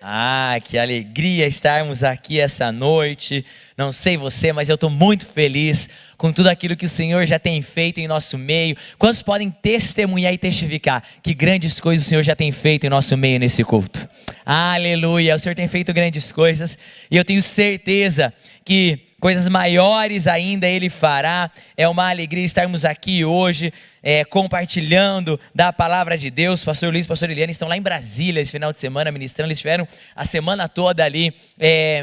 Ah, que alegria estarmos aqui essa noite. Não sei você, mas eu estou muito feliz com tudo aquilo que o Senhor já tem feito em nosso meio. Quantos podem testemunhar e testificar que grandes coisas o Senhor já tem feito em nosso meio nesse culto? Aleluia, o Senhor tem feito grandes coisas e eu tenho certeza que coisas maiores ainda Ele fará. É uma alegria estarmos aqui hoje compartilhando da palavra de Deus. Pastor Luiz e Pastor Eliane estão lá em Brasília esse final de semana ministrando. Eles estiveram a semana toda ali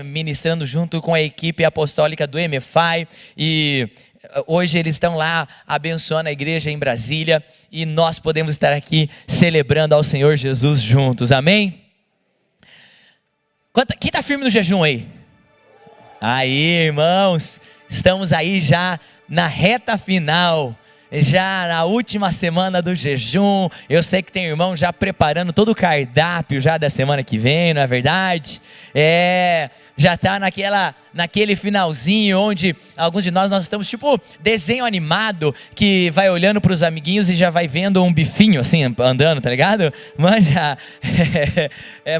ministrando junto com a equipe apostólica do MFI e hoje eles estão lá abençoando a igreja em Brasília e nós podemos estar aqui celebrando ao Senhor Jesus juntos, amém? Quem está firme no jejum aí? Aí, irmãos, estamos aí já na reta final, já na última semana do jejum. Eu sei que tem irmão já preparando todo o cardápio já da semana que vem, não é verdade? Já está naquele finalzinho onde alguns de nós estamos tipo desenho animado que vai olhando para os amiguinhos e já vai vendo um bifinho assim andando, tá ligado? Manja,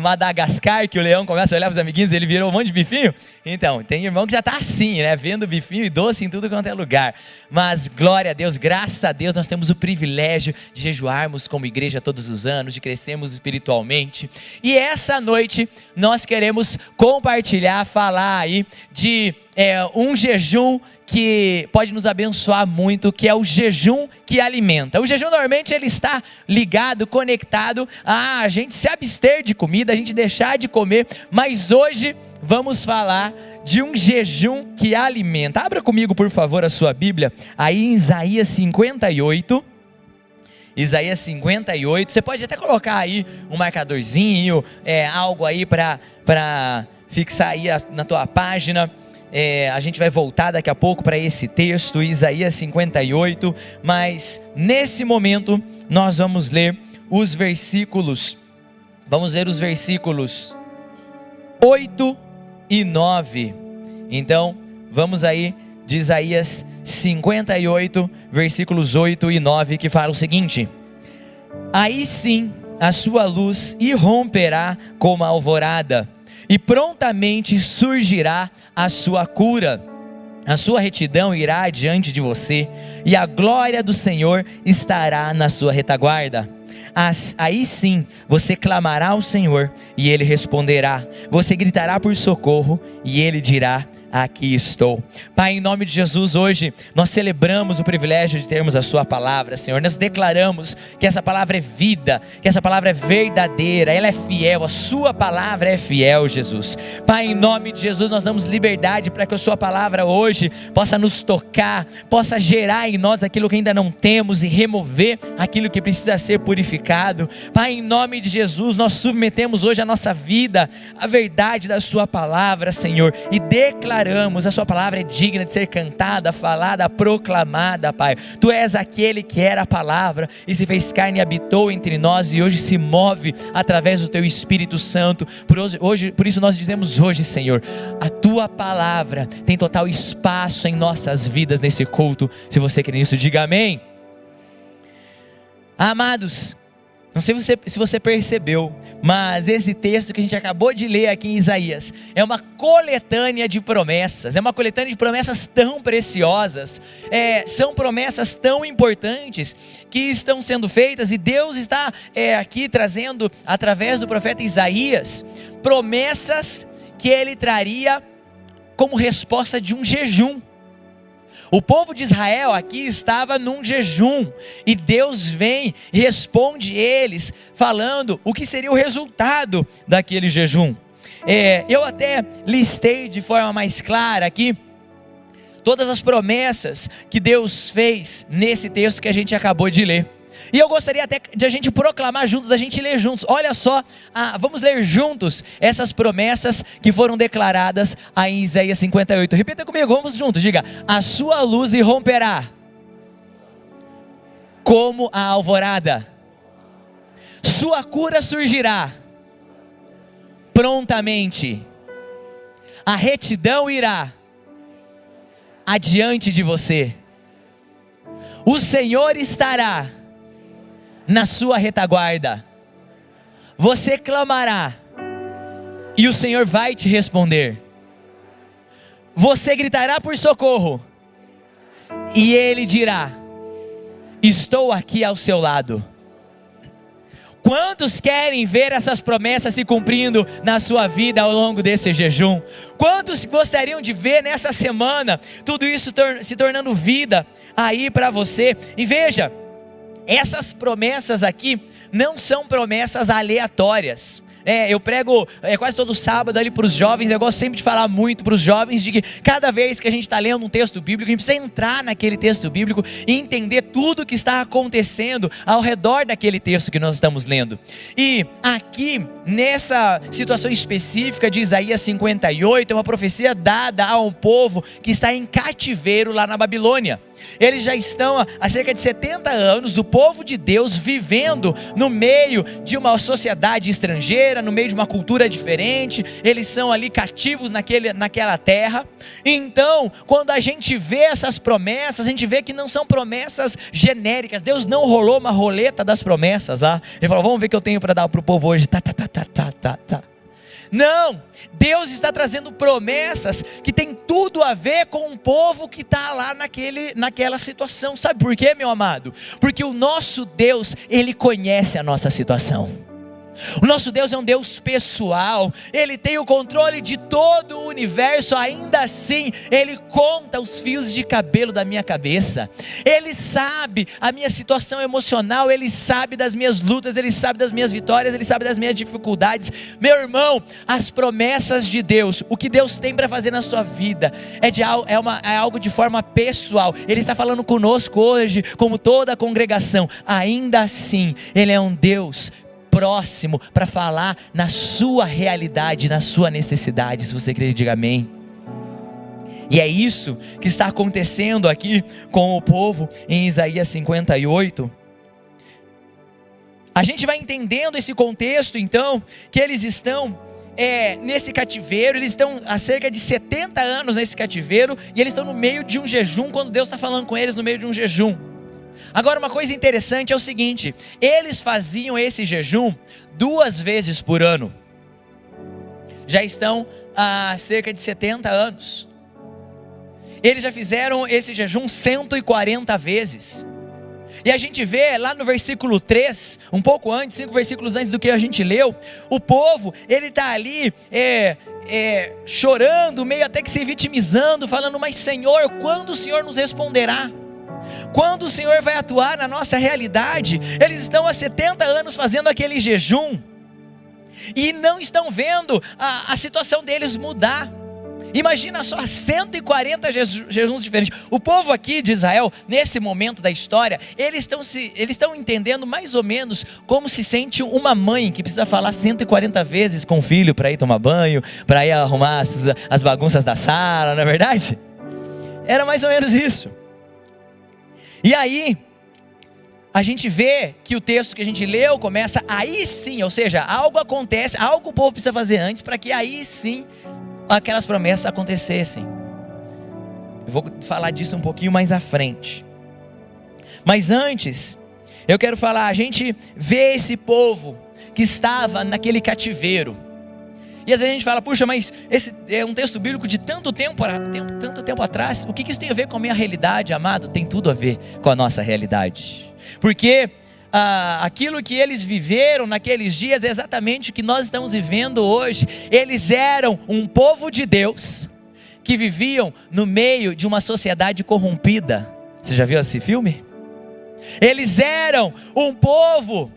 Madagascar, que o leão começa a olhar para os amiguinhos e ele virou um monte de bifinho. Então, tem irmão que já está assim, né? Vendo bifinho e doce em tudo quanto é lugar. Mas glória a Deus, graças a Deus nós temos o privilégio de jejuarmos como igreja todos os anos, de crescermos espiritualmente. E essa noite nós queremos compartilhar, falar aí de um jejum que pode nos abençoar muito, que é o jejum que alimenta. O jejum normalmente ele está ligado, conectado a gente se abster de comida, a gente deixar de comer, mas hoje vamos falar de um jejum que alimenta. Abra comigo por favor a sua Bíblia, aí em Isaías 58, Isaías 58, você pode até colocar aí um marcadorzinho, algo aí para fixar aí na tua página. A gente vai voltar daqui a pouco para esse texto, Isaías 58, mas nesse momento nós vamos ler os versículos 8 e 9, então vamos aí de Isaías 58, versículos 8 e 9, que fala o seguinte: aí sim a sua luz irromperá como a alvorada, e prontamente surgirá a sua cura, a sua retidão irá adiante de você, e a glória do Senhor estará na sua retaguarda. Aí sim você clamará ao Senhor e Ele responderá, você gritará por socorro e Ele dirá: aqui estou. Pai, em nome de Jesus, hoje nós celebramos o privilégio de termos a sua palavra, Senhor. Nós declaramos que essa palavra é vida, que essa palavra é verdadeira, ela é fiel, a sua palavra é fiel, Jesus. Pai, em nome de Jesus, nós damos liberdade para que a sua palavra hoje possa nos tocar, possa gerar em nós aquilo que ainda não temos e remover aquilo que precisa ser purificado. Pai, em nome de Jesus, nós submetemos hoje a nossa vida à verdade da sua palavra, Senhor, e declaramos: a sua palavra é digna de ser cantada, falada, proclamada, Pai. Tu és aquele que era a palavra e se fez carne e habitou entre nós e hoje se move através do teu Espírito Santo. Por isso nós dizemos hoje, Senhor, a tua palavra tem total espaço em nossas vidas nesse culto. Se você crê nisso, diga amém. Amados, não sei se você percebeu, mas esse texto que a gente acabou de ler aqui em Isaías é uma coletânea de promessas, é uma coletânea de promessas tão preciosas, são promessas tão importantes que estão sendo feitas, e Deus está aqui trazendo através do profeta Isaías promessas que ele traria como resposta de um jejum. O povo de Israel aqui estava num jejum, e Deus vem e responde eles, falando o que seria o resultado daquele jejum. Eu até listei de forma mais clara aqui todas as promessas que Deus fez nesse texto que a gente acabou de ler. E eu gostaria até de a gente proclamar juntos, da gente ler juntos. Olha só, vamos ler juntos essas promessas que foram declaradas aí em Isaías 58. Repita comigo, vamos juntos, diga: a sua luz irromperá como a alvorada, sua cura surgirá prontamente, a retidão irá adiante de você, o Senhor estará na sua retaguarda, você clamará e o Senhor vai te responder. Você gritará por socorro, e Ele dirá: estou aqui ao seu lado. Quantos querem ver essas promessas se cumprindo na sua vida ao longo desse jejum? Quantos gostariam de ver nessa semana tudo isso se tornando vida aí para você? E veja, essas promessas aqui não são promessas aleatórias. Eu prego quase todo sábado ali para os jovens. Eu gosto sempre de falar muito para os jovens de que cada vez que a gente está lendo um texto bíblico, a gente precisa entrar naquele texto bíblico e entender tudo o que está acontecendo ao redor daquele texto que nós estamos lendo. E aqui, nessa situação específica de Isaías 58, é uma profecia dada a um povo que está em cativeiro lá na Babilônia. Eles já estão há cerca de 70 anos, o povo de Deus, vivendo no meio de uma sociedade estrangeira, no meio de uma cultura diferente. Eles são ali cativos naquela terra. Então, quando a gente vê essas promessas, a gente vê que não são promessas genéricas. Deus não rolou uma roleta das promessas lá. Ele falou: vamos ver o que eu tenho para dar para o povo hoje. Não, Deus está trazendo promessas que tem tudo a ver com o povo que está lá naquela situação. Sabe por quê, meu amado? Porque o nosso Deus, Ele conhece a nossa situação. O nosso Deus é um Deus pessoal. Ele tem o controle de todo o universo. Ainda assim, Ele conta os fios de cabelo da minha cabeça. Ele sabe a minha situação emocional. Ele sabe das minhas lutas. Ele sabe das minhas vitórias. Ele sabe das minhas dificuldades. Meu irmão, as promessas de Deus, o que Deus tem para fazer na sua vida é algo de forma pessoal. Ele está falando conosco hoje, como toda a congregação. Ainda assim, Ele é um Deus próximo para falar na sua realidade, na sua necessidade. Se você crer, diga amém. E é isso que está acontecendo aqui com o povo em Isaías 58. A gente vai entendendo esse contexto então, que eles estão nesse cativeiro. Eles estão há cerca de 70 anos nesse cativeiro, e eles estão no meio de um jejum, quando Deus está falando com eles no meio de um jejum. Agora, uma coisa interessante é o seguinte: eles faziam esse jejum 2 vezes por ano. Já estão há cerca de 70 anos. Eles já fizeram esse jejum 140 vezes. E a gente vê lá no versículo 3, um pouco antes, 5 versículos antes do que a gente leu, o povo, ele está ali chorando, meio até que se vitimizando, falando: mas Senhor, quando o Senhor nos responderá? Quando o Senhor vai atuar na nossa realidade? Eles estão há 70 anos fazendo aquele jejum e não estão vendo a situação deles mudar. Imagina só, 140 jejuns diferentes. O povo aqui de Israel, nesse momento da história, eles estão entendendo mais ou menos como se sente uma mãe que precisa falar 140 vezes com o filho para ir tomar banho, para ir arrumar as bagunças da sala, não é verdade? Era mais ou menos isso. E aí, a gente vê que o texto que a gente leu começa aí sim, ou seja, algo acontece, algo o povo precisa fazer antes para que aí sim aquelas promessas acontecessem. Eu vou falar disso um pouquinho mais à frente. Mas antes, eu quero falar, a gente vê esse povo que estava naquele cativeiro. E às vezes a gente fala: puxa, mas esse é um texto bíblico de tanto tempo atrás. O que isso tem a ver com a minha realidade, amado? Tem tudo a ver com a nossa realidade. Porque aquilo que eles viveram naqueles dias é exatamente o que nós estamos vivendo hoje. Eles eram um povo de Deus que viviam no meio de uma sociedade corrompida. Você já viu esse filme? Eles eram um povo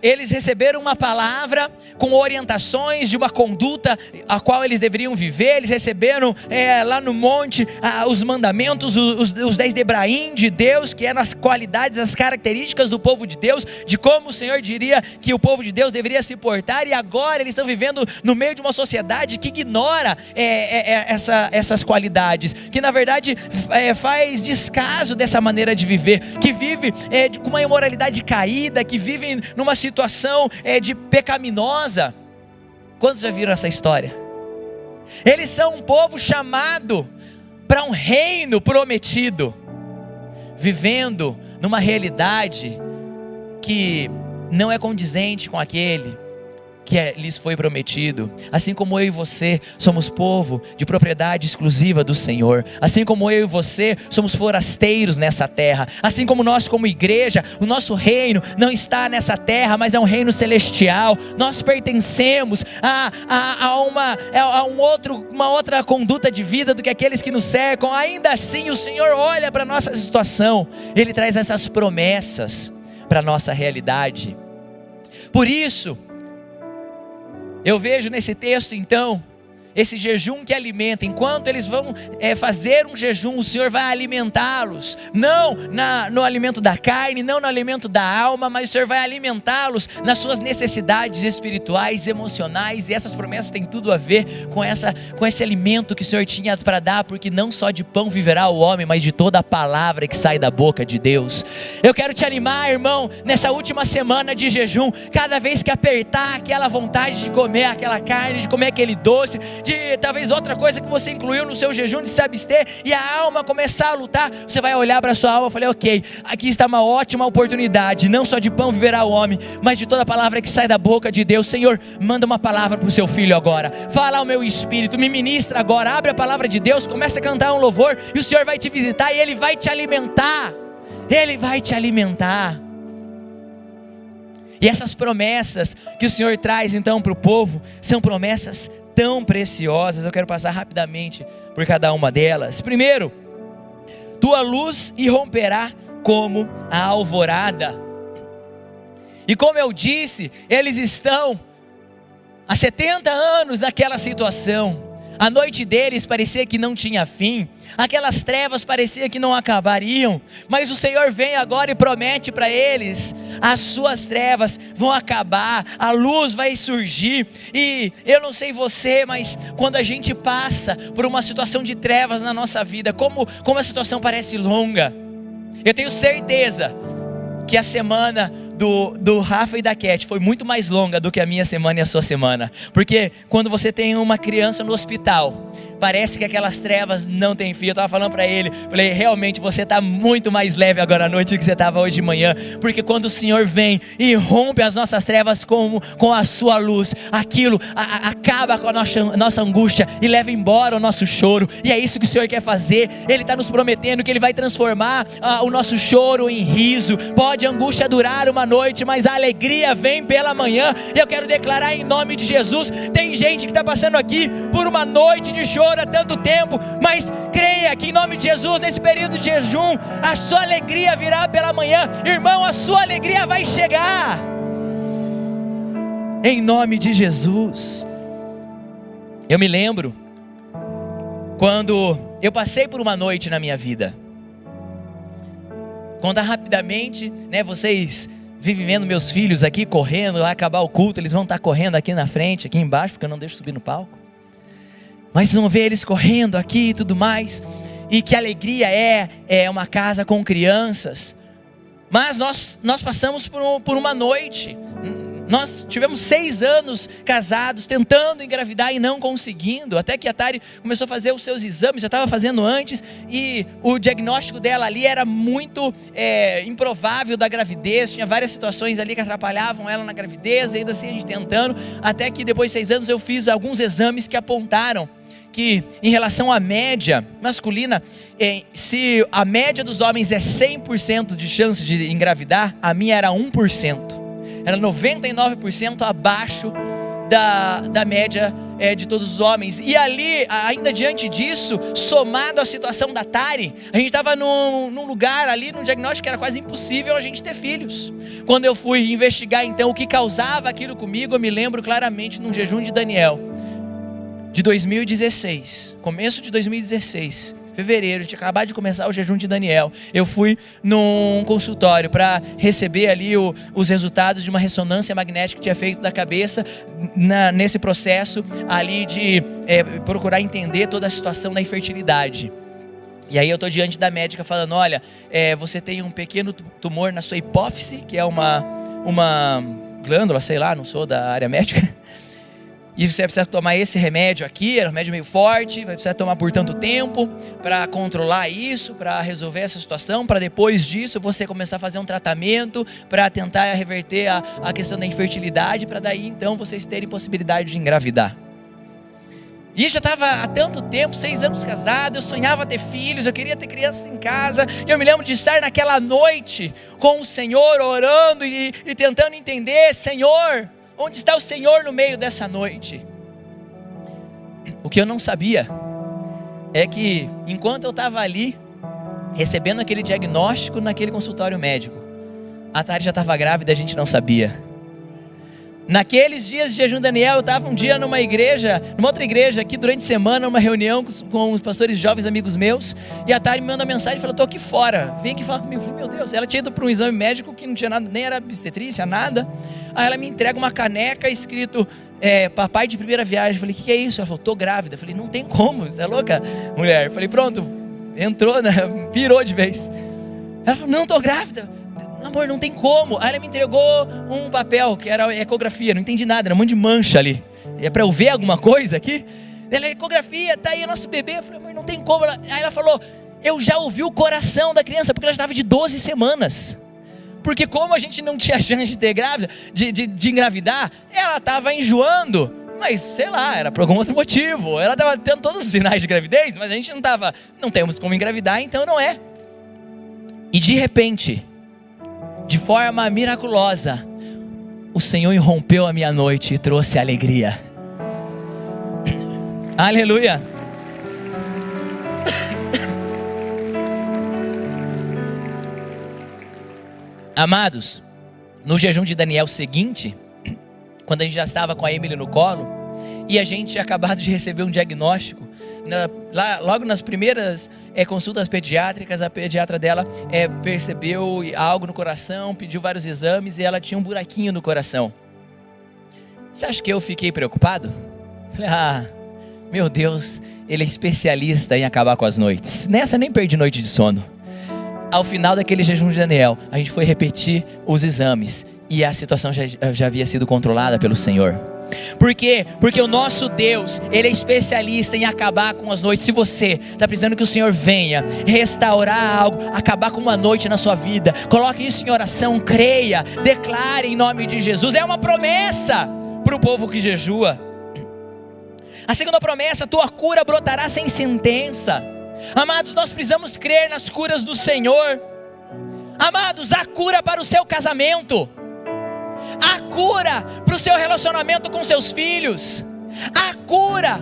eles receberam uma palavra com orientações de uma conduta a qual eles deveriam viver. Eles receberam lá no monte os mandamentos, os 10 Debraim de Deus, que eram as qualidades, as características do povo de Deus, de como o Senhor diria que o povo de Deus deveria se portar. E agora eles estão vivendo no meio de uma sociedade que ignora essas qualidades, que na verdade faz descaso dessa maneira de viver, que vive com uma imoralidade caída, que vive numa situação de pecaminosa. Quantos já viram essa história? Eles são um povo chamado para um reino prometido, vivendo numa realidade que não é condizente com aquele que lhes foi prometido. Assim como eu e você somos povo de propriedade exclusiva do Senhor, assim como eu e você somos forasteiros nessa terra, assim como nós como igreja, o nosso reino não está nessa terra, mas é um reino celestial. Nós pertencemos a uma outra conduta de vida do que aqueles que nos cercam. Ainda assim o Senhor olha para a nossa situação, Ele traz essas promessas para a nossa realidade. Por isso, eu vejo nesse texto então, esse jejum que alimenta. Enquanto eles vão fazer um jejum, o Senhor vai alimentá-los, não no alimento da carne, não no alimento da alma, mas o Senhor vai alimentá-los nas suas necessidades espirituais, emocionais. E essas promessas têm tudo a ver com esse alimento que o Senhor tinha para dar, porque não só de pão viverá o homem, mas de toda a palavra que sai da boca de Deus. Eu quero te animar, irmão, nessa última semana de jejum, cada vez que apertar aquela vontade de comer aquela carne, de comer aquele doce, de talvez outra coisa que você incluiu no seu jejum, de se abster, e a alma começar a lutar, você vai olhar para a sua alma e falar: ok, aqui está uma ótima oportunidade, não só de pão viverá o homem, mas de toda a palavra que sai da boca de Deus. Senhor, manda uma palavra para o seu filho agora, fala ao meu espírito, me ministra agora, abre a palavra de Deus, começa a cantar um louvor, e o Senhor vai te visitar, e Ele vai te alimentar, Ele vai te alimentar. E essas promessas que o Senhor traz então para o povo, são promessas tão preciosas. Eu quero passar rapidamente por cada uma delas. Primeiro, tua luz irromperá como a alvorada. E como eu disse, eles estão há 70 anos naquela situação. A noite deles parecia que não tinha fim, aquelas trevas parecia que não acabariam, mas o Senhor vem agora e promete para eles: as suas trevas vão acabar, a luz vai surgir. E eu não sei você, mas quando a gente passa por uma situação de trevas na nossa vida, como a situação parece longa, eu tenho certeza que a semana do Rafa e da Cat foi muito mais longa do que a minha semana e a sua semana, porque quando você tem uma criança no hospital, parece que aquelas trevas não têm fim. Eu estava falando para ele, falei: realmente você está muito mais leve agora à noite do que você estava hoje de manhã, porque quando o Senhor vem e rompe as nossas trevas com a sua luz, aquilo acaba com a nossa angústia e leva embora o nosso choro. E é isso que o Senhor quer fazer. Ele está nos prometendo que Ele vai transformar o nosso choro em riso. Pode a angústia durar uma noite, mas a alegria vem pela manhã. E eu quero declarar em nome de Jesus, tem gente que está passando aqui por uma noite de choro há tanto tempo, mas creia que em nome de Jesus, nesse período de jejum, a sua alegria virá pela manhã. Irmão, a sua alegria vai chegar em nome de Jesus. Eu me lembro quando eu passei por uma noite na minha vida, contar rapidamente, vocês vivem vendo meus filhos aqui correndo, vai acabar o culto, eles vão estar correndo aqui na frente, aqui embaixo, porque eu não deixo subir no palco. Mas vocês vão ver eles correndo aqui e tudo mais. E que alegria é uma casa com crianças. Mas nós passamos por uma noite. Nós tivemos 6 anos casados, tentando engravidar e não conseguindo. Até que a Tari começou a fazer os seus exames, já estava fazendo antes. E o diagnóstico dela ali era muito improvável da gravidez. Tinha várias situações ali que atrapalhavam ela na gravidez. Ainda assim a gente tentando. Até que depois de 6 anos eu fiz alguns exames que apontaram que em relação à média masculina, se a média dos homens é 100% de chance de engravidar, a minha era 1%. Era 99% abaixo da média de todos os homens. E ali, ainda diante disso, somado à situação da Tari, a gente estava num lugar ali, num diagnóstico que era quase impossível a gente ter filhos. Quando eu fui investigar então o que causava aquilo comigo, eu me lembro claramente num jejum de Daniel, de 2016, começo de 2016, fevereiro, tinha acabado de começar o jejum de Daniel. Eu fui num consultório para receber ali os resultados de uma ressonância magnética que tinha feito da cabeça, nesse processo ali de procurar entender toda a situação da infertilidade. E aí eu estou diante da médica falando: olha, você tem um pequeno tumor na sua hipófise, que é uma glândula, sei lá, não sou da área médica. e você vai precisar tomar esse remédio aqui, era um remédio meio forte, vai precisar tomar por tanto tempo para controlar isso, para resolver essa situação, para depois disso você começar a fazer um tratamento para tentar reverter a questão da infertilidade, para daí então vocês terem possibilidade de engravidar. E já estava há tanto tempo, 6 anos casado, eu sonhava ter filhos, eu queria ter crianças em casa, e eu me lembro de estar naquela noite com o Senhor, orando e tentando entender, Senhor, onde está o Senhor no meio dessa noite? O que eu não sabia é que enquanto eu estava ali, recebendo aquele diagnóstico naquele consultório médico, a Tari já estava grávida e a gente não sabia. Naqueles dias de jejum Daniel, eu estava um dia numa outra igreja aqui durante a semana, numa reunião com os pastores jovens amigos meus, e a Tari me manda uma mensagem e falou: estou aqui fora, vem aqui falar comigo. Eu falei: meu Deus, ela tinha ido para um exame médico que não tinha nada, nem era obstetrícia, nada. Aí ela me entrega uma caneca escrito papai de primeira viagem. Eu falei: o que é isso? Ela falou: estou grávida. Eu falei: não tem como, você é louca, mulher? Eu falei: pronto, entrou, né? Pirou de vez. Ela falou: não, estou grávida. Amor, não tem como. Aí ela me entregou um papel que era ecografia, não entendi nada, era um monte de mancha ali. É para eu ver alguma coisa aqui? Ela é ecografia, tá aí o nosso bebê. Eu falei: amor, não tem como. Aí ela falou: eu já ouvi o coração da criança, porque ela já estava de 12 semanas. Porque como a gente não tinha chance de ter grávida, de engravidar, ela estava enjoando. Mas sei lá, era por algum outro motivo. Ela estava tendo todos os sinais de gravidez, mas a gente não temos como engravidar, então não é. E de repente, de forma miraculosa, o Senhor irrompeu a minha noite e trouxe alegria. Aleluia. Amados, no jejum de Daniel seguinte, quando a gente já estava com a Emily no colo, e a gente tinha acabado de receber um diagnóstico, logo nas primeiras consultas pediátricas, a pediatra dela percebeu algo no coração, pediu vários exames e ela tinha um buraquinho no coração. Você acha que eu fiquei preocupado? Falei: meu Deus, ele é especialista em acabar com as noites. Nessa eu nem perdi noite de sono. Ao final daquele jejum de Daniel, a gente foi repetir os exames e a situação já havia sido controlada pelo Senhor. Por quê? Porque o nosso Deus, Ele é especialista em acabar com as noites. Se você está precisando que o Senhor venha restaurar algo, acabar com uma noite na sua vida, coloque isso em oração, creia, declare em nome de Jesus. É uma promessa para o povo que jejua. A segunda promessa: tua cura brotará sem sentença. Amados, nós precisamos crer nas curas do Senhor. Amados, a cura para o seu casamento, a cura para o seu relacionamento com seus filhos, a cura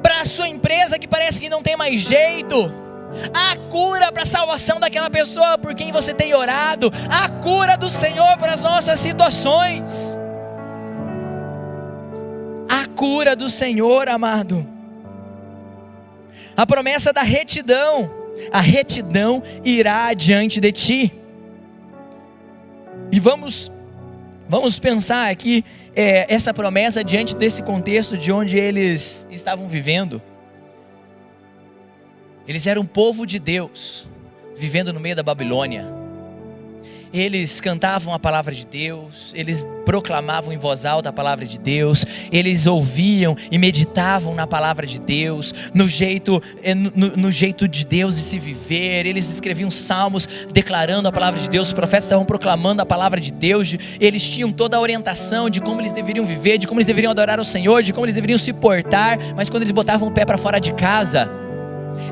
para a sua empresa que parece que não tem mais jeito, a cura para a salvação daquela pessoa por quem você tem orado, a cura do Senhor para as nossas situações, a cura do Senhor, amado. A promessa da retidão: a retidão irá diante de ti. E vamos pensar aqui essa promessa diante desse contexto de onde eles estavam vivendo. Eles eram um povo de Deus, vivendo no meio da Babilônia. Eles cantavam a palavra de Deus, eles proclamavam em voz alta a palavra de Deus, eles ouviam e meditavam na palavra de Deus, no jeito de Deus de se viver. Eles escreviam salmos declarando a palavra de Deus, os profetas estavam proclamando a palavra de Deus, eles tinham toda a orientação de como eles deveriam viver, de como eles deveriam adorar o Senhor, de como eles deveriam se portar. Mas quando eles botavam o pé para fora de casa,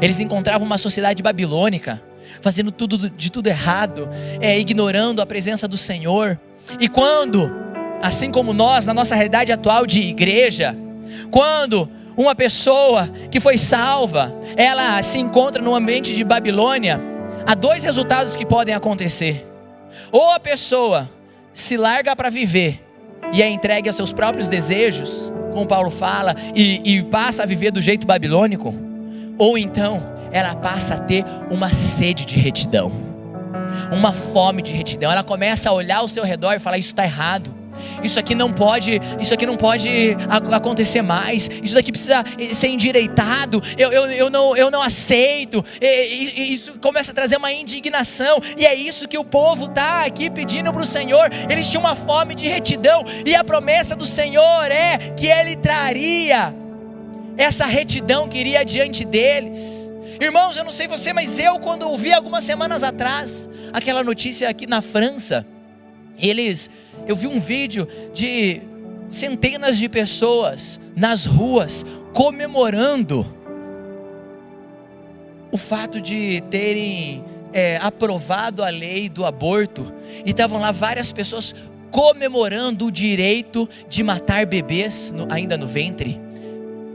eles encontravam uma sociedade babilônica, fazendo de tudo errado, ignorando a presença do Senhor. E quando, assim como nós, na nossa realidade atual de igreja, quando uma pessoa que foi salva, ela se encontra no ambiente de Babilônia, há 2 resultados que podem acontecer: ou a pessoa se larga para viver e é entregue aos seus próprios desejos, como Paulo fala, e passa a viver do jeito babilônico, ou então ela passa a ter uma sede de retidão, uma fome de retidão. Ela começa a olhar ao seu redor e falar: isso está errado, isso aqui não pode acontecer mais, isso daqui precisa ser endireitado, eu não aceito, e isso começa a trazer uma indignação, e é isso que o povo está aqui pedindo para o Senhor. Eles tinham uma fome de retidão, e a promessa do Senhor é que Ele traria essa retidão que iria diante deles. Irmãos, eu não sei você, mas quando ouvi algumas semanas atrás aquela notícia aqui na França, eu vi um vídeo de centenas de pessoas nas ruas comemorando o fato de terem aprovado a lei do aborto, e estavam lá várias pessoas comemorando o direito de matar bebês ainda no ventre,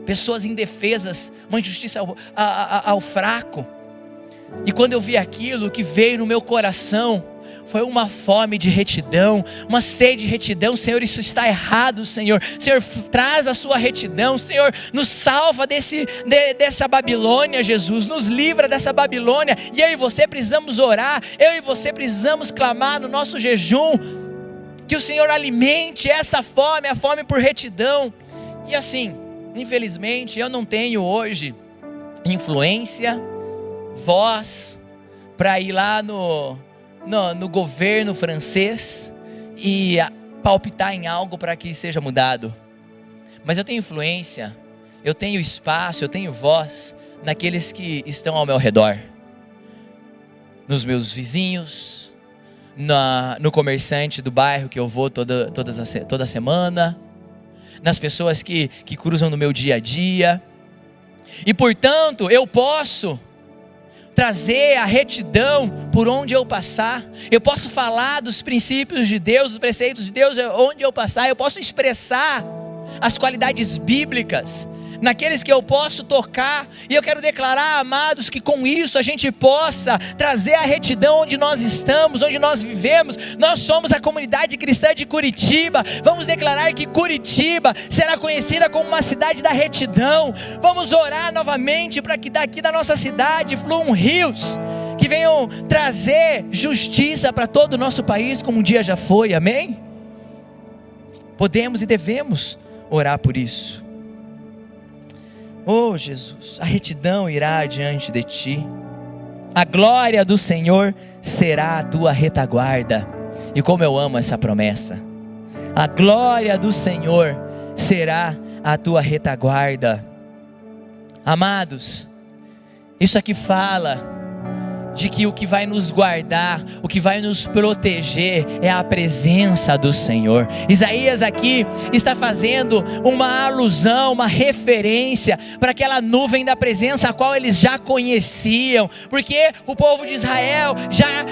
pessoas indefesas, uma injustiça ao fraco. E quando eu vi aquilo, o que veio no meu coração foi uma fome de retidão, uma sede de retidão. Senhor, isso está errado, Senhor. Senhor, traz a sua retidão, Senhor, nos salva dessa Babilônia, Jesus, nos livra dessa Babilônia. E eu e você precisamos orar, eu e você precisamos clamar no nosso jejum, que o Senhor alimente essa fome, a fome por retidão. E assim, infelizmente, eu não tenho hoje influência, voz, para ir lá no governo francês e palpitar em algo para que seja mudado. Mas eu tenho influência, eu tenho espaço, eu tenho voz naqueles que estão ao meu redor, nos meus vizinhos, no comerciante do bairro que eu vou toda semana, nas pessoas que cruzam no meu dia a dia. E portanto eu posso trazer a retidão por onde eu passar, eu posso falar dos princípios de Deus, dos preceitos de Deus onde eu passar, eu posso expressar as qualidades bíblicas naqueles que eu posso tocar. E eu quero declarar, amados, que com isso a gente possa trazer a retidão onde nós estamos, onde nós vivemos. Nós somos a comunidade cristã de Curitiba. Vamos declarar que Curitiba será conhecida como uma cidade da retidão. Vamos orar novamente para que daqui da nossa cidade fluam rios que venham trazer justiça para todo o nosso país, como um dia já foi. Amém? Podemos e devemos orar por isso. Oh Jesus, a retidão irá diante de ti, a glória do Senhor será a tua retaguarda. E como eu amo essa promessa, a glória do Senhor será a tua retaguarda. Amados, isso aqui fala de que o que vai nos guardar, o que vai nos proteger é a presença do Senhor. Isaías aqui está fazendo uma alusão, uma referência para aquela nuvem da presença a qual eles já conheciam, porque o povo de Israel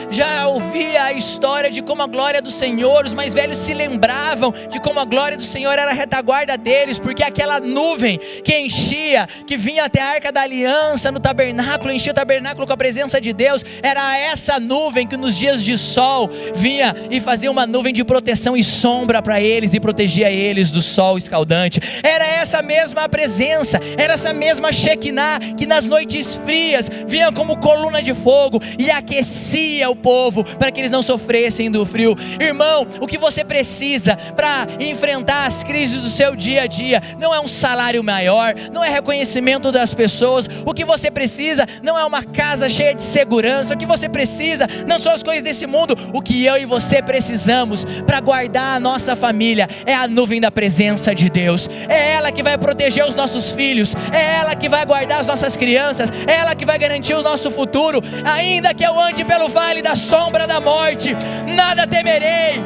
já ouvia a história de como a glória do Senhor, os mais velhos se lembravam de como a glória do Senhor era a retaguarda deles, porque aquela nuvem que enchia, que vinha até a Arca da Aliança no tabernáculo, enchia o tabernáculo com a presença de Deus. Era essa nuvem que nos dias de sol vinha e fazia uma nuvem de proteção e sombra para eles e protegia eles do sol escaldante. Era essa mesma presença, era essa mesma Shekinah que nas noites frias vinha como coluna de fogo e aquecia o povo para que eles não sofressem do frio. Irmão, o que você precisa para enfrentar as crises do seu dia a dia não é um salário maior, não é reconhecimento das pessoas. O que você precisa não é uma casa cheia de segurança. O que você precisa não são as coisas desse mundo. O que eu e você precisamos para guardar a nossa família é a nuvem da presença de Deus. É ela que vai proteger os nossos filhos, é ela que vai guardar as nossas crianças, é ela que vai garantir o nosso futuro. Ainda que eu ande pelo vale da sombra da morte, nada temerei,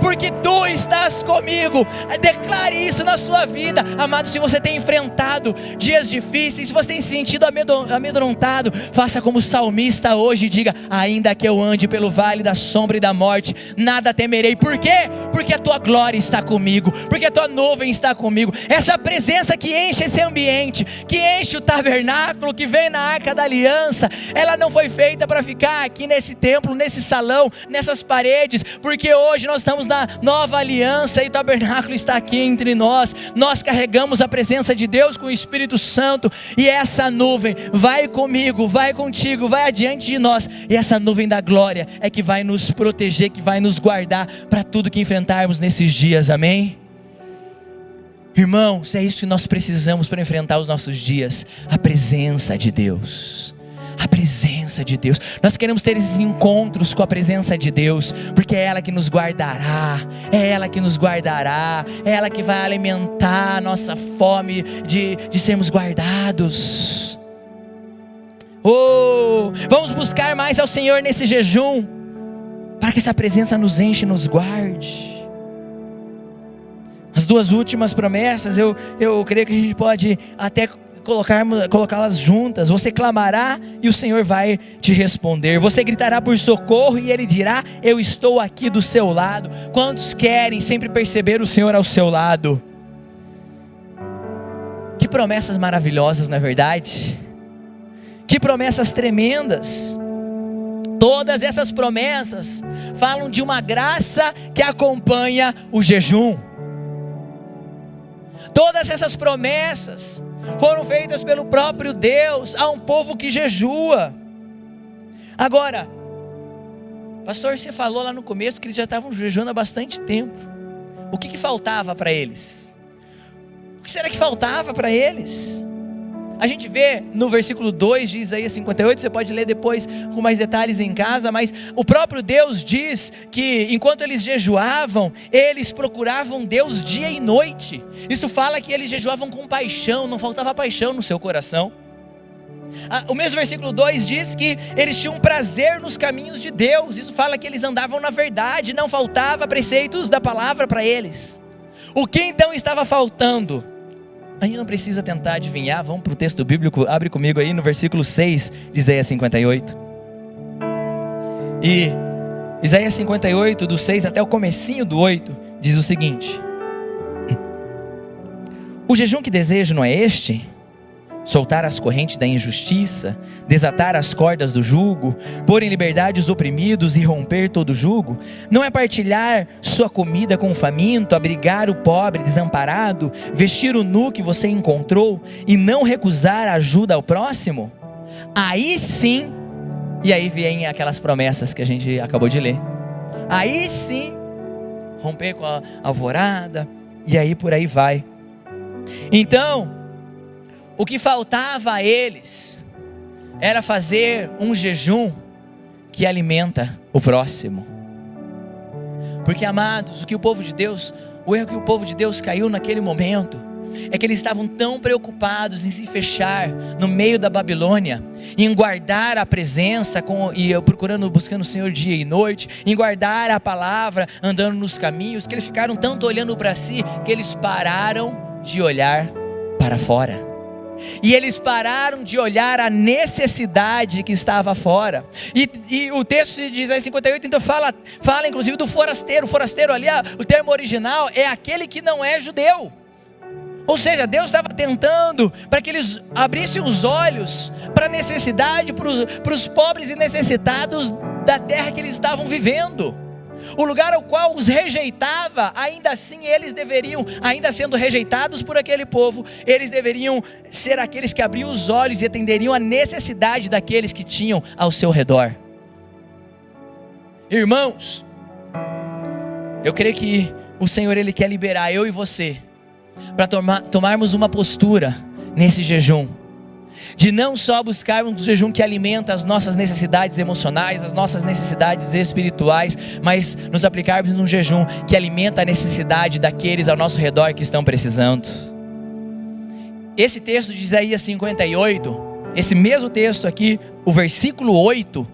porque tu estás comigo. Declare isso na sua vida, amado. Se você tem enfrentado dias difíceis, se você tem se sentido amedrontado, faça como o salmista hoje e diga: ainda que eu ande pelo vale da sombra e da morte, nada temerei. Por quê? Porque a tua glória está comigo, porque a tua nuvem está comigo. Essa presença que enche esse ambiente, que enche o tabernáculo, que vem na Arca da Aliança, ela não foi feita para ficar aqui nesse templo, nesse salão, nessas paredes. diz: porque hoje nós estamos na nova aliança e o tabernáculo está aqui entre nós. Nós carregamos a presença de Deus com o Espírito Santo, e essa nuvem vai comigo, vai contigo, vai adiante de nós, e essa nuvem da glória é que vai nos proteger, que vai nos guardar para tudo que enfrentarmos nesses dias, amém? Irmãos, é isso que nós precisamos para enfrentar os nossos dias, a presença de Deus. A presença de Deus. Nós queremos ter esses encontros com a presença de Deus, porque é ela que nos guardará, é ela que nos guardará, é ela que vai alimentar a nossa fome de sermos guardados. Vamos buscar mais ao Senhor nesse jejum, para que essa presença nos enche e nos guarde. As duas últimas promessas, eu creio que a gente pode até colocá-las juntas. Você clamará e o Senhor vai te responder. Você gritará por socorro e Ele dirá: eu estou aqui do seu lado. Quantos querem sempre perceber o Senhor ao seu lado? Que promessas maravilhosas, não é verdade? Que promessas tremendas. Todas essas promessas falam de uma graça que acompanha o jejum. Todas essas promessas foram feitas pelo próprio Deus a um povo que jejua. Agora, pastor, você falou lá no começo que eles já estavam jejuando há bastante tempo. O que faltava para eles? O que será que faltava para eles? A gente vê no versículo 2 de Isaías 58, você pode ler depois com mais detalhes em casa, mas o próprio Deus diz que enquanto eles jejuavam, eles procuravam Deus dia e noite. Isso fala que eles jejuavam com paixão, não faltava paixão no seu coração. O mesmo versículo 2 diz que eles tinham prazer nos caminhos de Deus. Isso fala que eles andavam na verdade, não faltava preceitos da palavra para eles. O que então estava faltando? A gente não precisa tentar adivinhar. Vamos para o texto bíblico, abre comigo aí no versículo 6 de Isaías 58. E Isaías 58, do 6 até o comecinho do 8, diz o seguinte: o jejum que desejo não é este? Soltar as correntes da injustiça, desatar as cordas do jugo, pôr em liberdade os oprimidos e romper todo jugo? Não é partilhar sua comida com o faminto, abrigar o pobre desamparado, vestir o nu que você encontrou e não recusar ajuda ao próximo? Aí sim, e aí vem aquelas promessas que a gente acabou de ler. Aí sim, romper com a alvorada, e aí por aí vai. Então, o que faltava a eles era fazer um jejum que alimenta o próximo. Porque, amados, o erro que o povo de Deus caiu naquele momento, é que eles estavam tão preocupados em se fechar no meio da Babilônia, em guardar a presença, buscando o Senhor dia e noite, em guardar a palavra, andando nos caminhos, que eles ficaram tanto olhando para si, que eles pararam de olhar para fora. E eles pararam de olhar a necessidade que estava fora. E o texto de Isaías 58 então fala inclusive do forasteiro. O forasteiro ali, o termo original é aquele que não é judeu. Ou seja, Deus estava tentando para que eles abrissem os olhos para a necessidade, para os pobres e necessitados da terra que eles estavam vivendo. O lugar ao qual os rejeitava, ainda assim eles deveriam, ainda sendo rejeitados por aquele povo, eles deveriam ser aqueles que abriam os olhos e atenderiam a necessidade daqueles que tinham ao seu redor. Irmãos, eu creio que o Senhor, Ele quer liberar eu e você para tomarmos uma postura nesse jejum, de não só buscarmos um jejum que alimenta as nossas necessidades emocionais, as nossas necessidades espirituais, mas nos aplicarmos num jejum que alimenta a necessidade daqueles ao nosso redor que estão precisando. Esse texto de Isaías 58, esse mesmo texto aqui, o versículo 8,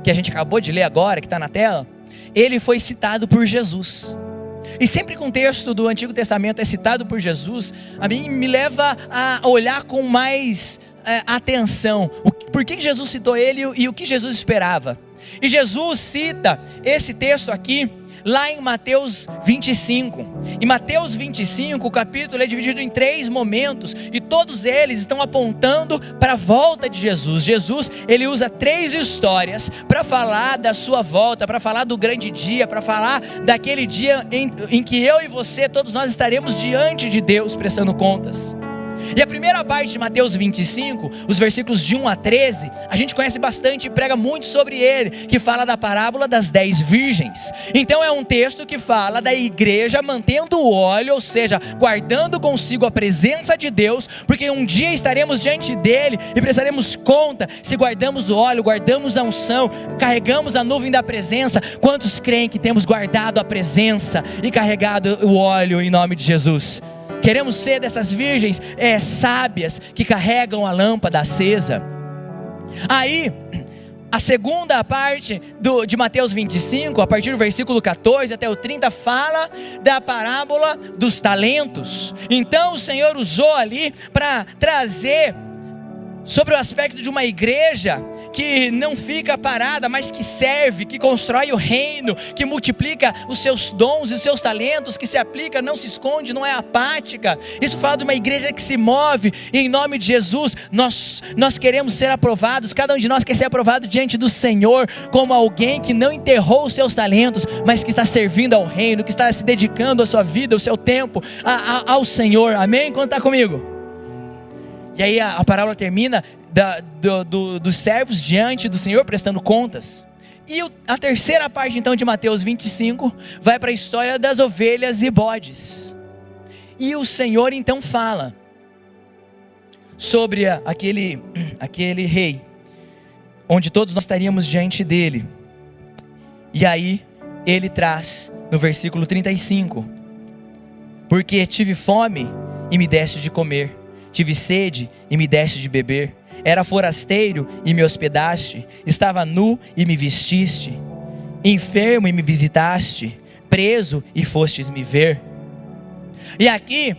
que a gente acabou de ler agora, que está na tela, ele foi citado por Jesus. E sempre que um texto do Antigo Testamento é citado por Jesus, a mim me leva a olhar com mais atenção, por que Jesus citou ele e o que Jesus esperava. E Jesus cita esse texto aqui lá em Mateus 25. Em Mateus 25, o capítulo é dividido em 3 momentos, e todos eles estão apontando para a volta de Jesus. Jesus, ele usa 3 histórias para falar da sua volta, para falar do grande dia, para falar daquele dia em que eu e você, todos nós estaremos diante de Deus prestando contas. E a primeira parte de Mateus 25, os versículos de 1 a 13, a gente conhece bastante e prega muito sobre ele, que fala da parábola das 10 virgens. Então é um texto que fala da igreja mantendo o óleo, ou seja, guardando consigo a presença de Deus, porque um dia estaremos diante dele e prestaremos conta se guardamos o óleo, guardamos a unção, carregamos a nuvem da presença. Quantos creem que temos guardado a presença e carregado o óleo em nome de Jesus? Queremos ser dessas virgens sábias que carregam a lâmpada acesa. Aí, a segunda parte de Mateus 25, a partir do versículo 14 até o 30, fala da parábola dos talentos. Então o Senhor usou ali para trazer sobre o aspecto de uma igreja que não fica parada, mas que serve, que constrói o reino, que multiplica os seus dons e os seus talentos, que se aplica, não se esconde, não é apática. Isso fala de uma igreja que se move, e em nome de Jesus, nós queremos ser aprovados. Cada um de nós quer ser aprovado diante do Senhor, como alguém que não enterrou os seus talentos, mas que está servindo ao reino, que está se dedicando a sua vida, o seu tempo ao Senhor. Amém? Quanto está comigo? E aí a parábola termina dos servos diante do Senhor prestando contas. E a terceira parte então de Mateus 25 vai para a história das ovelhas e bodes. E o Senhor então fala sobre aquele rei, onde todos nós estaríamos diante dele. E aí ele traz no versículo 35: porque tive fome e me deste de comer, tive sede e me deste de beber, era forasteiro e me hospedaste, estava nu e me vestiste, enfermo e me visitaste, preso e fostes me ver. E aqui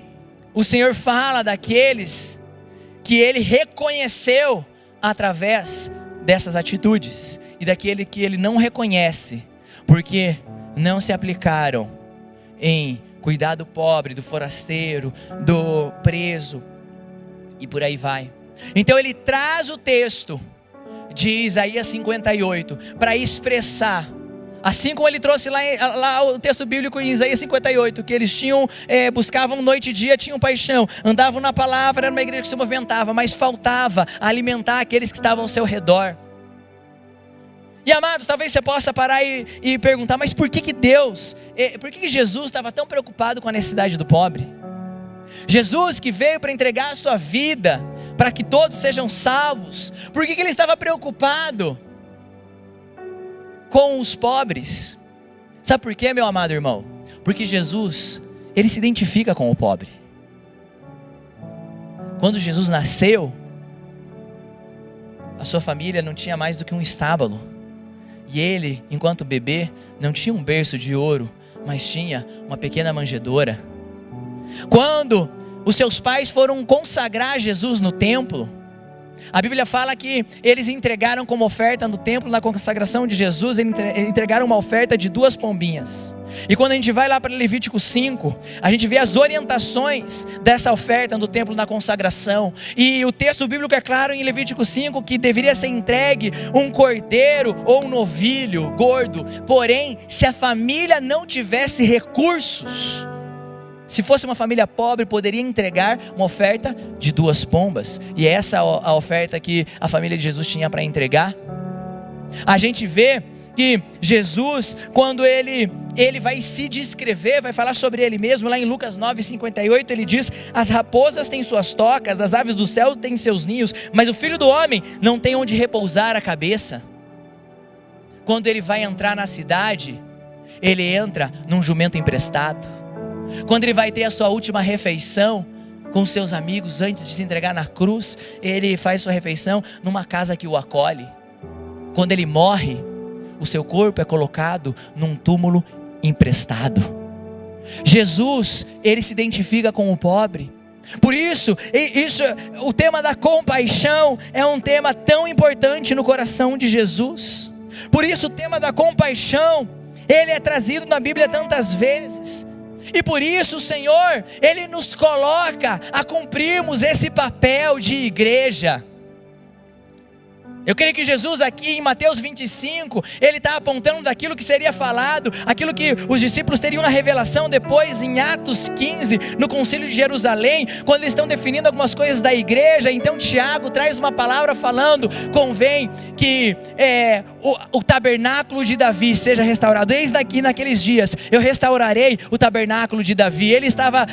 o Senhor fala daqueles que ele reconheceu através dessas atitudes, e daquele que ele não reconhece, porque não se aplicaram em cuidar do pobre, do forasteiro, do preso, e por aí vai. Então ele traz o texto de Isaías 58 para expressar, assim como ele trouxe lá o texto bíblico em Isaías 58, que eles buscavam noite e dia, tinham paixão, andavam na palavra, era uma igreja que se movimentava, mas faltava alimentar aqueles que estavam ao seu redor. E amados, talvez você possa parar e perguntar, mas por que Jesus estava tão preocupado com a necessidade do pobre? Jesus que veio para entregar a sua vida, para que todos sejam salvos, por que ele estava preocupado com os pobres? Sabe por quê, meu amado irmão? Porque Jesus, ele se identifica com o pobre. Quando Jesus nasceu, a sua família não tinha mais do que um estábulo, e ele, enquanto bebê, não tinha um berço de ouro, mas tinha uma pequena manjedoura. Quando os seus pais foram consagrar Jesus no templo, a Bíblia fala que eles entregaram como oferta no templo, na consagração de Jesus, eles entregaram uma oferta de 2 pombinhas. E quando a gente vai lá para Levítico 5, a gente vê as orientações dessa oferta no templo na consagração. E o texto bíblico é claro em Levítico 5 que deveria ser entregue um cordeiro ou um novilho gordo. Porém, se a família não tivesse recursos, se fosse uma família pobre, poderia entregar uma oferta de 2 pombas. E essa é a oferta que a família de Jesus tinha para entregar. A gente vê que Jesus, quando ele vai se descrever, vai falar sobre ele mesmo, lá em Lucas 9:58, ele diz: as raposas têm suas tocas, as aves do céu têm seus ninhos, mas o Filho do Homem não tem onde repousar a cabeça. Quando ele vai entrar na cidade, ele entra num jumento emprestado. Quando ele vai ter a sua última refeição com seus amigos antes de se entregar na cruz, ele faz sua refeição numa casa que o acolhe. Quando ele morre, o seu corpo é colocado num túmulo emprestado. Jesus, ele se identifica com o pobre. Por isso, o tema da compaixão é um tema tão importante no coração de Jesus. Por isso o tema da compaixão Ele é trazido na Bíblia tantas vezes. E por isso o Senhor, Ele nos coloca a cumprirmos esse papel de igreja. Eu creio que Jesus aqui em Mateus 25, Ele está apontando daquilo que seria falado, aquilo que os discípulos teriam a revelação depois em Atos 15, no concílio de Jerusalém, quando eles estão definindo algumas coisas da igreja. Então Tiago traz uma palavra falando: convém que o tabernáculo de Davi seja restaurado. Eis daqui naqueles dias, eu restaurarei o tabernáculo de Davi. Ele estava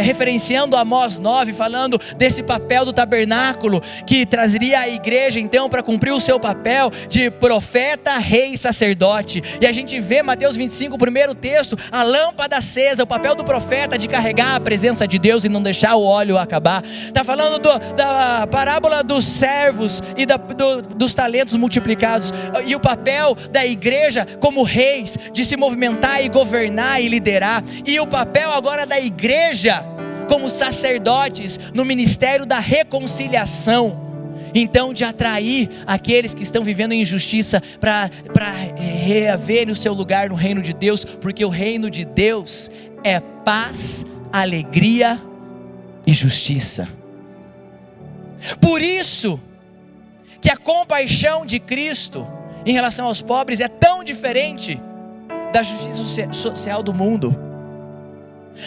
referenciando Amós 9, falando desse papel do tabernáculo, que trazeria a igreja então para cumprir o seu papel de profeta, rei e sacerdote. E a gente vê Mateus 25, o primeiro texto, a lâmpada acesa, o papel do profeta de carregar a presença de Deus e não deixar o óleo acabar. Está falando da parábola dos servos e dos talentos multiplicados, e o papel da igreja como reis, de se movimentar e governar e liderar, e o papel agora da igreja como sacerdotes no ministério da reconciliação. Então, de atrair aqueles que estão vivendo em injustiça para reaverem o seu lugar no reino de Deus, porque o reino de Deus é paz, alegria e justiça. Por isso que a compaixão de Cristo em relação aos pobres é tão diferente da justiça social do mundo.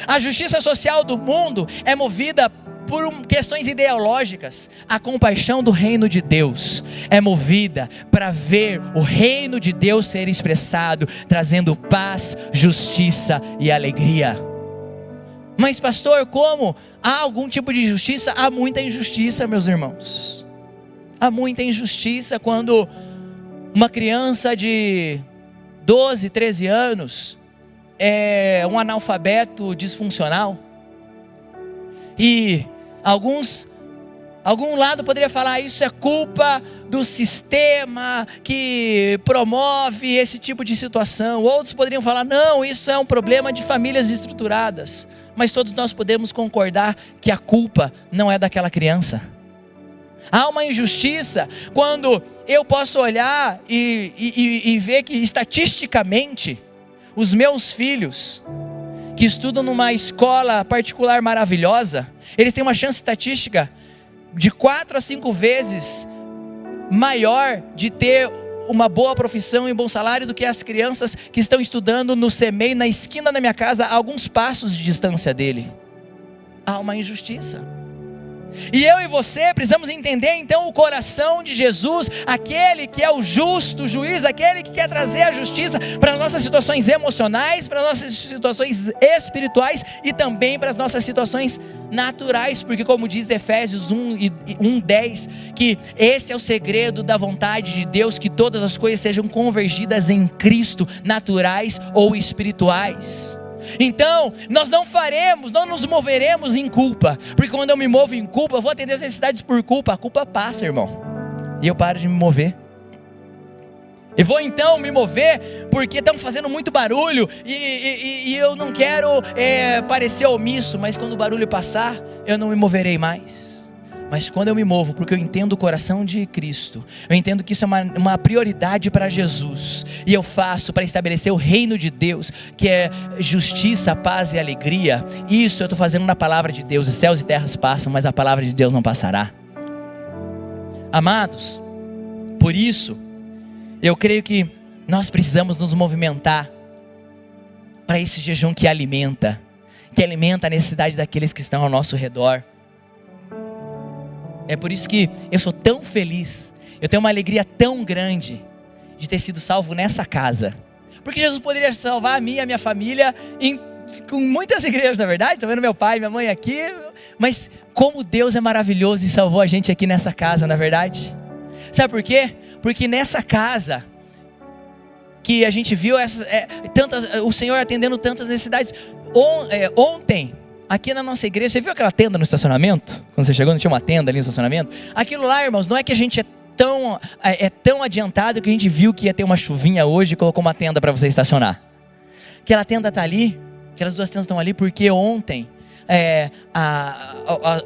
A justiça social do mundo é movida por questões ideológicas. A compaixão do reino de Deus é movida para ver o reino de Deus ser expressado, trazendo paz, justiça e alegria. Mas pastor, como? Há algum tipo de injustiça? Há muita injustiça, meus irmãos. Há muita injustiça quando uma criança de 12, 13 anos é um analfabeto disfuncional. E algum lado poderia falar: isso é culpa do sistema que promove esse tipo de situação. Outros poderiam falar: não, isso é um problema de famílias estruturadas. Mas todos nós podemos concordar que a culpa não é daquela criança. Há uma injustiça quando eu posso olhar e ver que estatisticamente os meus filhos que estudam numa escola particular maravilhosa, eles têm uma chance estatística de 4 a 5 vezes maior de ter uma boa profissão e um bom salário do que as crianças que estão estudando no CEMEI, na esquina da minha casa, a alguns passos de distância dele. Há uma injustiça. E eu e você precisamos entender então o coração de Jesus, aquele que é o justo juiz, aquele que quer trazer a justiça para nossas situações emocionais, para nossas situações espirituais e também para as nossas situações naturais, porque como diz Efésios 1:10, que esse é o segredo da vontade de Deus, que todas as coisas sejam convergidas em Cristo, naturais ou espirituais. Então, nós não nos moveremos em culpa, porque quando eu me movo em culpa, eu vou atender as necessidades por culpa. A culpa passa, irmão, e eu paro de me mover. E vou então me mover porque estão fazendo muito barulho e eu não quero parecer omisso, mas quando o barulho passar, eu não me moverei mais. Mas quando eu me movo, porque eu entendo o coração de Cristo, eu entendo que isso é uma prioridade para Jesus, e eu faço para estabelecer o reino de Deus, que é justiça, paz e alegria. Isso eu estou fazendo na palavra de Deus. Os céus e terras passam, mas a palavra de Deus não passará. Amados, por isso eu creio que nós precisamos nos movimentar para esse jejum que alimenta a necessidade daqueles que estão ao nosso redor. É por isso que eu sou tão feliz, eu tenho uma alegria tão grande de ter sido salvo nessa casa, porque Jesus poderia salvar a mim e a minha família com muitas igrejas, na verdade. Estou vendo meu pai e minha mãe aqui, mas como Deus é maravilhoso e salvou a gente aqui nessa casa, na verdade. Sabe por quê? Porque nessa casa que a gente viu o Senhor atendendo tantas necessidades. Ontem, aqui na nossa igreja, você viu aquela tenda no estacionamento? Quando você chegou, não tinha uma tenda ali no estacionamento? Aquilo lá, irmãos, não é que a gente é tão adiantado que a gente viu que ia ter uma chuvinha hoje e colocou uma tenda para você estacionar. Aquela tenda está ali, aquelas duas tendas estão ali porque ontem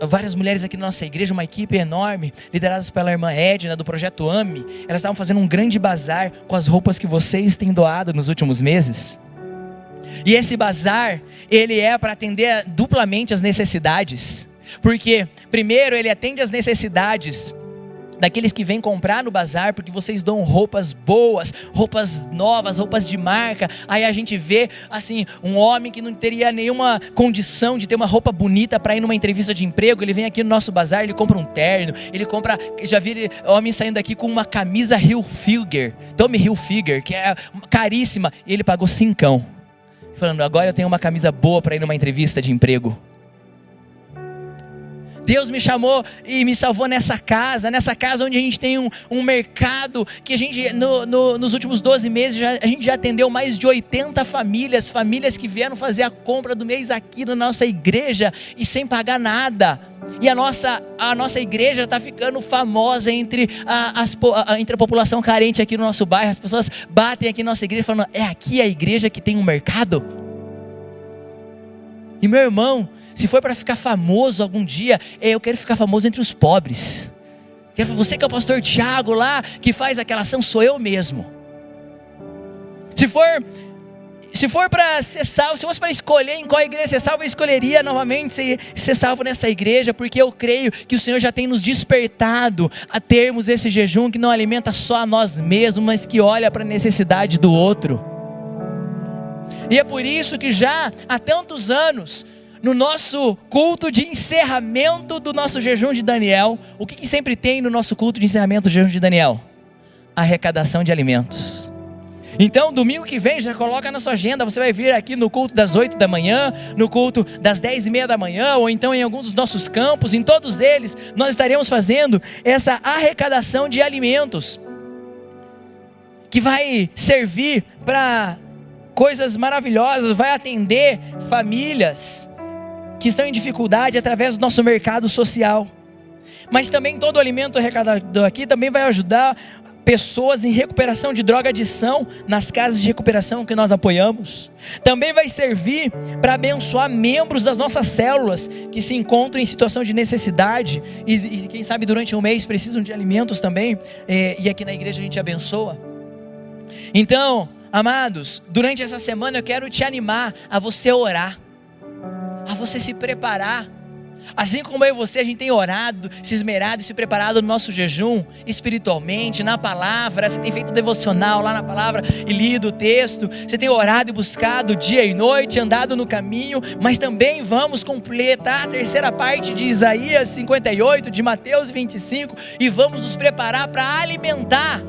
várias mulheres aqui na nossa igreja, uma equipe enorme, lideradas pela irmã Edna, do Projeto AME. Elas estavam fazendo um grande bazar com as roupas que vocês têm doado nos últimos meses. E esse bazar, ele é para atender duplamente as necessidades. Porque, primeiro, ele atende as necessidades daqueles que vêm comprar no bazar, porque vocês dão roupas boas, roupas novas, roupas de marca. Aí a gente vê, assim, um homem que não teria nenhuma condição de ter uma roupa bonita para ir numa entrevista de emprego, ele vem aqui no nosso bazar, ele compra um terno, ele compra, já vi homem saindo daqui com uma camisa Hilfiger, Tommy Hilfiger, que é caríssima, e ele pagou 5, falando, agora eu tenho uma camisa boa para ir numa entrevista de emprego. Deus me chamou e me salvou nessa casa onde a gente tem um mercado, que a gente, nos últimos 12 meses, a gente já atendeu mais de 80 famílias que vieram fazer a compra do mês aqui na nossa igreja, e sem pagar nada. E a nossa igreja está ficando famosa entre a população carente aqui no nosso bairro. As pessoas batem aqui na nossa igreja falando, é aqui a igreja que tem um mercado? E meu irmão, se for para ficar famoso algum dia, eu quero ficar famoso entre os pobres. Você que é o pastor Tiago lá, que faz aquela ação, sou eu mesmo. Se for para ser salvo, se fosse para escolher em qual igreja ser salvo, eu escolheria novamente ser salvo nessa igreja, porque eu creio que o Senhor já tem nos despertado a termos esse jejum que não alimenta só a nós mesmos, mas que olha para a necessidade do outro. E é por isso que já há tantos anos, no nosso culto de encerramento do nosso jejum de Daniel, o que sempre tem no nosso culto de encerramento do jejum de Daniel? Arrecadação de alimentos. Então domingo que vem, já coloca na sua agenda, você vai vir aqui no culto das 8 da manhã, no culto das 10:30 da manhã, ou então em algum dos nossos campos, em todos eles, nós estaremos fazendo essa arrecadação de alimentos, que vai servir para coisas maravilhosas, vai atender famílias que estão em dificuldade através do nosso mercado social. Mas também todo o alimento arrecadado aqui também vai ajudar pessoas em recuperação de droga-adição nas casas de recuperação que nós apoiamos. Também vai servir para abençoar membros das nossas células que se encontram em situação de necessidade e quem sabe durante um mês precisam de alimentos também, e aqui na igreja a gente abençoa. Então, amados, durante essa semana eu quero te animar a você orar, a você se preparar. Assim como eu e você, a gente tem orado, se esmerado e se preparado no nosso jejum, espiritualmente, na palavra. Você tem feito devocional lá na palavra e lido o texto. Você tem orado e buscado dia e noite, andado no caminho. Mas também vamos completar a terceira parte de Isaías 58, de Mateus 25, e vamos nos preparar para alimentar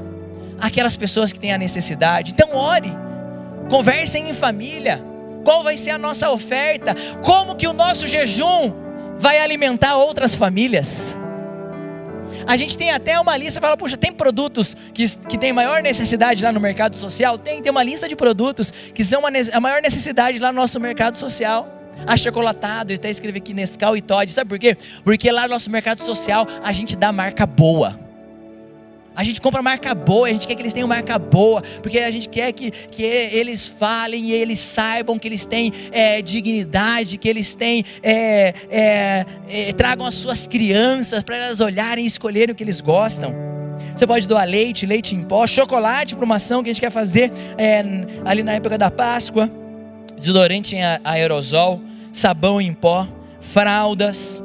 aquelas pessoas que têm a necessidade. Então ore, conversem em família. Qual vai ser a nossa oferta? Como que o nosso jejum vai alimentar outras famílias? A gente tem até uma lista, fala, puxa, tem produtos que tem maior necessidade lá no mercado social? Tem uma lista de produtos que são a maior necessidade lá no nosso mercado social. Achocolatado, até escrevi aqui Nescau e Toddy. Sabe por quê? Porque lá no nosso mercado social a gente dá marca boa. A gente compra marca boa, a gente quer que eles tenham marca boa, porque a gente quer que eles falem e eles saibam que eles têm dignidade, que eles têm, tragam as suas crianças para elas olharem e escolherem o que eles gostam. Você pode doar leite em pó, chocolate para uma ação que a gente quer fazer ali na época da Páscoa, desodorante em aerosol, sabão em pó, fraldas.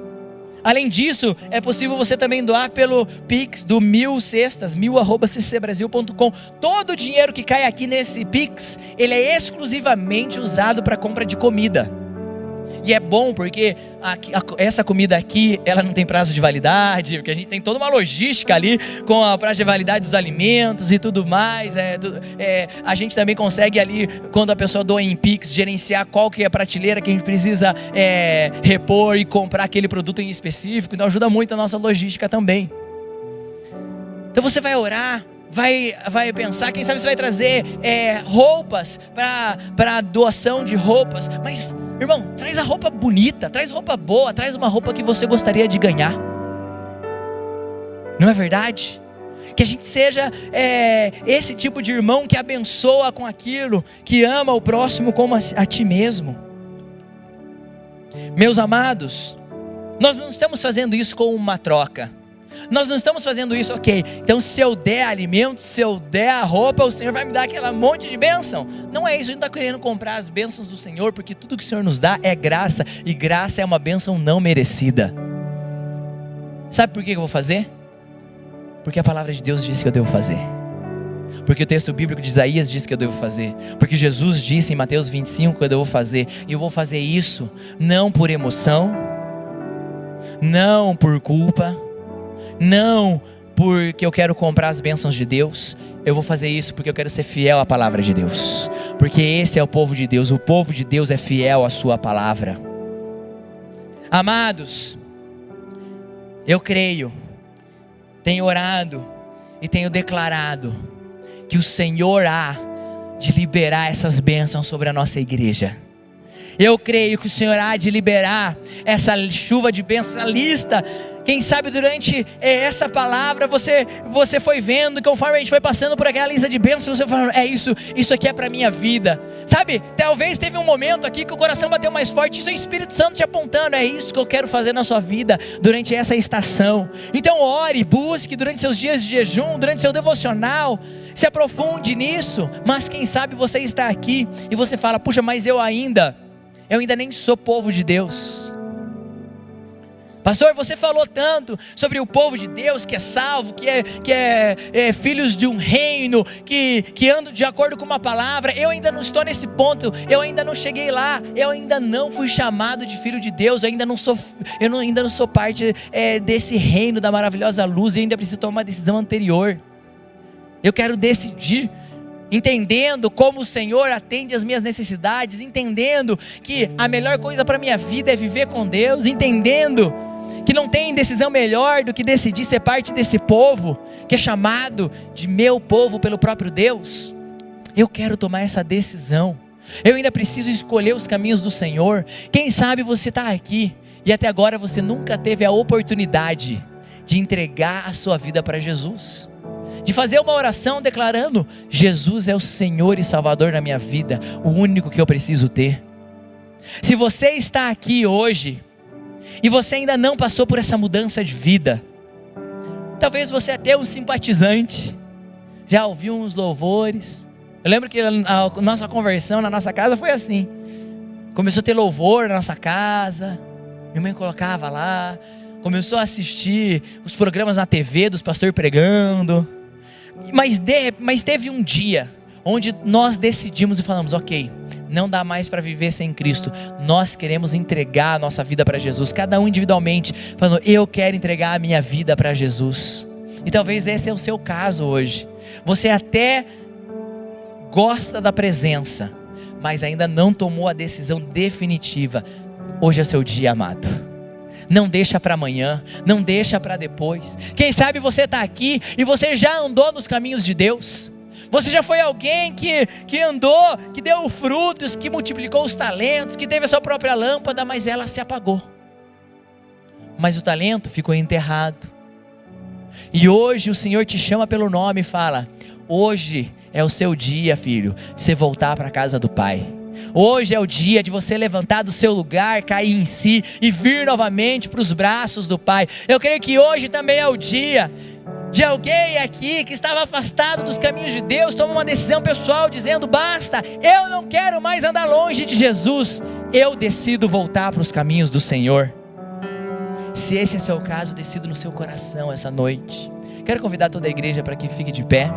Além disso, é possível você também doar pelo Pix do 1000 cestas, 1000@ccbrasil.com. Todo o dinheiro que cai aqui nesse Pix, ele é exclusivamente usado para compra de comida. E é bom porque essa comida aqui, ela não tem prazo de validade, porque a gente tem toda uma logística ali com a prazo de validade dos alimentos e tudo mais. A gente também consegue ali, quando a pessoa doa em Pix, gerenciar qual que é a prateleira que a gente precisa repor e comprar aquele produto em específico. Então ajuda muito a nossa logística também. Então você vai orar, vai pensar, quem sabe você vai trazer roupas para doação de roupas. Mas, irmão, traz a roupa bonita, traz roupa boa, traz uma roupa que você gostaria de ganhar. Não é verdade? Que a gente seja esse tipo de irmão que abençoa com aquilo, que ama o próximo como a ti mesmo. Meus amados, nós não estamos fazendo isso com uma troca. Nós não estamos fazendo isso, ok, então se eu der alimento, se eu der a roupa, o Senhor vai me dar aquela monte de bênção. Não é isso, a gente não está querendo comprar as bênçãos do Senhor, porque tudo que o Senhor nos dá é graça, e graça é uma bênção não merecida. Sabe por que eu vou fazer? Porque a palavra de Deus disse que eu devo fazer. Porque o texto bíblico de Isaías diz que eu devo fazer. Porque Jesus disse em Mateus 25 que eu devo fazer. E eu vou fazer isso não por emoção, não por culpa, não porque eu quero comprar as bênçãos de Deus. Eu vou fazer isso porque eu quero ser fiel à palavra de Deus. Porque esse é o povo de Deus. O povo de Deus é fiel à sua palavra. Amados, eu creio, tenho orado e tenho declarado que o Senhor há de liberar essas bênçãos sobre a nossa igreja. Eu creio que o Senhor há de liberar essa chuva de bênçãos, essa lista. Quem sabe durante essa palavra você foi vendo, conforme a gente foi passando por aquela lista de bênçãos, você falando, isso aqui é para a minha vida. Sabe, talvez teve um momento aqui que o coração bateu mais forte, isso é o Espírito Santo te apontando, é isso que eu quero fazer na sua vida durante essa estação. Então ore, busque durante seus dias de jejum, durante seu devocional, se aprofunde nisso. Mas quem sabe você está aqui e você fala, puxa, mas eu ainda nem sou povo de Deus. Pastor, você falou tanto sobre o povo de Deus que é salvo, que é filhos de um reino, que andam de acordo com uma palavra. Eu ainda não estou nesse ponto, eu ainda não cheguei lá, eu ainda não fui chamado de filho de Deus, eu ainda não sou parte desse reino da maravilhosa luz, eu ainda preciso tomar uma decisão anterior. Eu quero decidir, entendendo como o Senhor atende as minhas necessidades, entendendo que a melhor coisa para a minha vida é viver com Deus, entendendo que não tem decisão melhor do que decidir ser parte desse povo, que é chamado de meu povo pelo próprio Deus. Eu quero tomar essa decisão, eu ainda preciso escolher os caminhos do Senhor. Quem sabe você está aqui, e até agora você nunca teve a oportunidade de entregar a sua vida para Jesus, de fazer uma oração declarando, Jesus é o Senhor e Salvador na minha vida, o único que eu preciso ter. Se você está aqui hoje, e você ainda não passou por essa mudança de vida, talvez você é até um simpatizante, já ouviu uns louvores. Eu lembro que a nossa conversão na nossa casa foi assim, começou a ter louvor na nossa casa, minha mãe colocava lá, começou a assistir os programas na TV dos pastores pregando, mas teve um dia onde nós decidimos e falamos, ok, não dá mais para viver sem Cristo, nós queremos entregar a nossa vida para Jesus, cada um individualmente, falando, eu quero entregar a minha vida para Jesus. E talvez esse é o seu caso hoje, você até gosta da presença, mas ainda não tomou a decisão definitiva. Hoje é seu dia, amado, não deixa para amanhã, não deixa para depois. Quem sabe você está aqui e você já andou nos caminhos de Deus, você já foi alguém que andou, que deu frutos, que multiplicou os talentos, que teve a sua própria lâmpada, mas ela se apagou, mas o talento ficou enterrado. E hoje o Senhor te chama pelo nome e fala, hoje é o seu dia, filho, de você voltar para a casa do Pai. Hoje é o dia de você levantar do seu lugar, cair em si e vir novamente para os braços do Pai. Eu creio que hoje também é o dia de alguém aqui que estava afastado dos caminhos de Deus, toma uma decisão pessoal dizendo, basta, eu não quero mais andar longe de Jesus, eu decido voltar para os caminhos do Senhor. Se esse é seu caso, decido no seu coração essa noite. Quero convidar toda a igreja para que fique de pé.